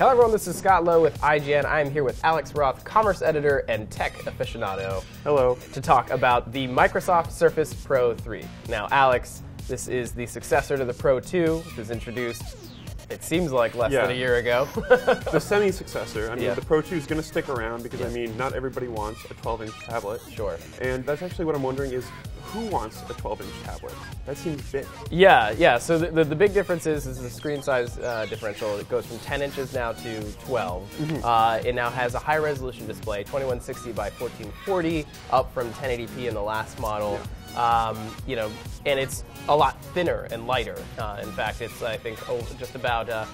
Hello everyone, this is Scott Lowe with IGN. I am here with Alex Roth, commerce editor and tech aficionado. Hello. To talk about the Microsoft Surface Pro 3. Now Alex, this is the successor to the Pro 2, which was introduced, it seems like less than a year ago. The semi-successor. I mean, the Pro 2 is going to stick around because, I mean, not everybody wants a 12-inch tablet. Sure. And that's actually what I'm wondering is, who wants a 12-inch tablet? That seems big. Yeah. So the big difference is the screen size differential. It goes from 10 inches now to 12. Mm-hmm. It now has a high-resolution display, 2160 by 1440, up from 1080p in the last model. Yeah. And it's a lot thinner and lighter. In fact, it's, I think, just about a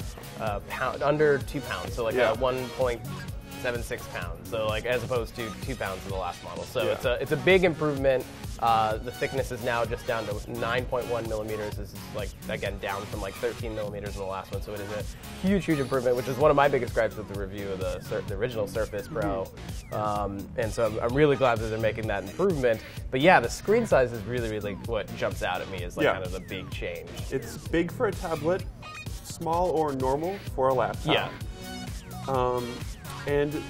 pound, under 2 pounds, so like 1.76 pounds. So like as opposed to 2 pounds in the last model. So it's a big improvement. The thickness is now just down to 9.1 millimeters. This is like, again, down from like 13 millimeters in the last one. So it is a huge improvement, which is one of my biggest gripes with the review of the original Surface Pro. And so I'm really glad that they're making that improvement. But yeah, the screen size is really what jumps out at me as like kind of the big change. It's big for a tablet, small or normal for a laptop. Yeah. And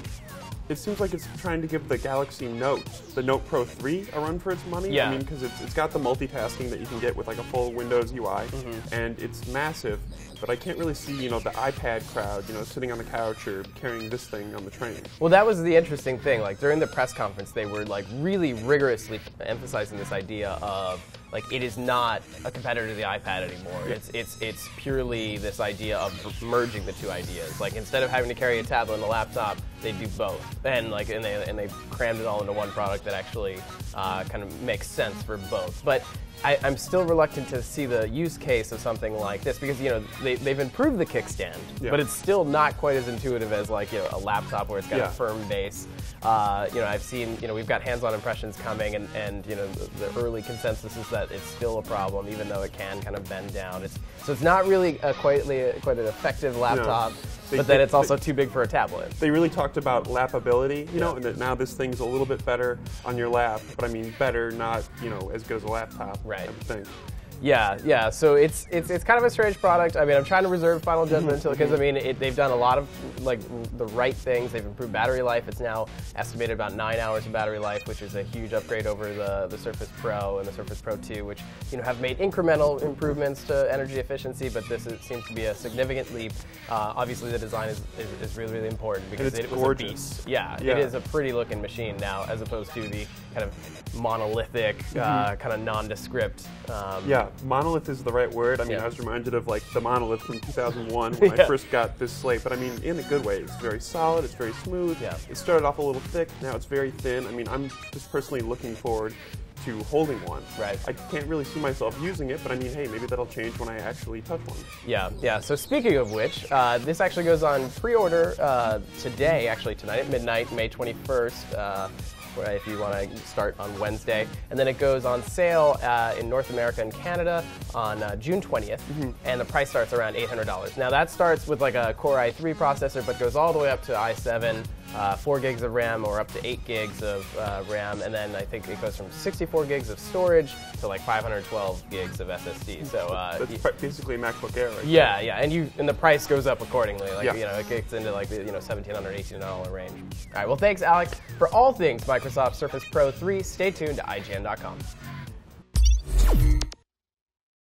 it seems like it's trying to give the Galaxy Note, the Note Pro 3, a run for its money. Yeah. I mean, because it's got the multitasking that you can get with like a full Windows UI, and it's massive. But I can't really see, the iPad crowd, sitting on the couch or carrying this thing on the train. Well, that was the interesting thing. Like during the press conference, they were like really rigorously emphasizing this idea of like it is not a competitor to the iPad anymore. Yeah. It's purely this idea of merging the two ideas. Like instead of having to carry a tablet and a laptop, they do both, and they crammed it all into one product that actually kind of makes sense for both. But I'm still reluctant to see the use case of something like this because they've improved the kickstand, but it's still not quite as intuitive as like a laptop where it's got a firm base. I've seen we've got hands-on impressions coming, and the early consensus is that it's still a problem, even though it can kind of bend down. So it's not really quite an effective laptop. But then it's also too big for a tablet. They really talked about lapability, and that now this thing's a little bit better on your lap. But I mean, better, not as good as a laptop. Right. I would think. Yeah. So it's kind of a strange product. I mean, I'm trying to reserve final judgment until because I mean they've done a lot of like the right things. They've improved battery life. It's now estimated about 9 hours of battery life, which is a huge upgrade over the Surface Pro and the Surface Pro 2, which have made incremental improvements to energy efficiency. But this seems to be a significant leap. Obviously, the design is really important because it was gorgeous. a beast. Yeah, it is a pretty looking machine now, as opposed to the kind of monolithic, kind of nondescript. Monolith is the right word. I mean, I was reminded of like the monolith from 2001 when I first got this slate, but I mean, in a good way. It's very solid, it's very smooth. Yeah. It started off a little thick, now it's very thin. I mean, I'm just personally looking forward to holding one. Right. I can't really see myself using it, but I mean, hey, maybe that'll change when I actually touch one. Yeah. So speaking of which, this actually goes on pre-order today, actually tonight at midnight, May 21st. If you want to start on Wednesday. And then it goes on sale in North America and Canada on June 20th, and the price starts around $800. Now that starts with like a Core i3 processor, but goes all the way up to i7, 4 gigs of RAM or up to 8 gigs of RAM, and then I think it goes from 64 gigs of storage to like 512 gigs of SSD. So that's basically a MacBook Air, right? Yeah, and the price goes up accordingly. Like it gets into like the $1,700, $1,800 range. All right, well, thanks, Alex. For all things Microsoft Surface Pro 3, stay tuned to IGN.com.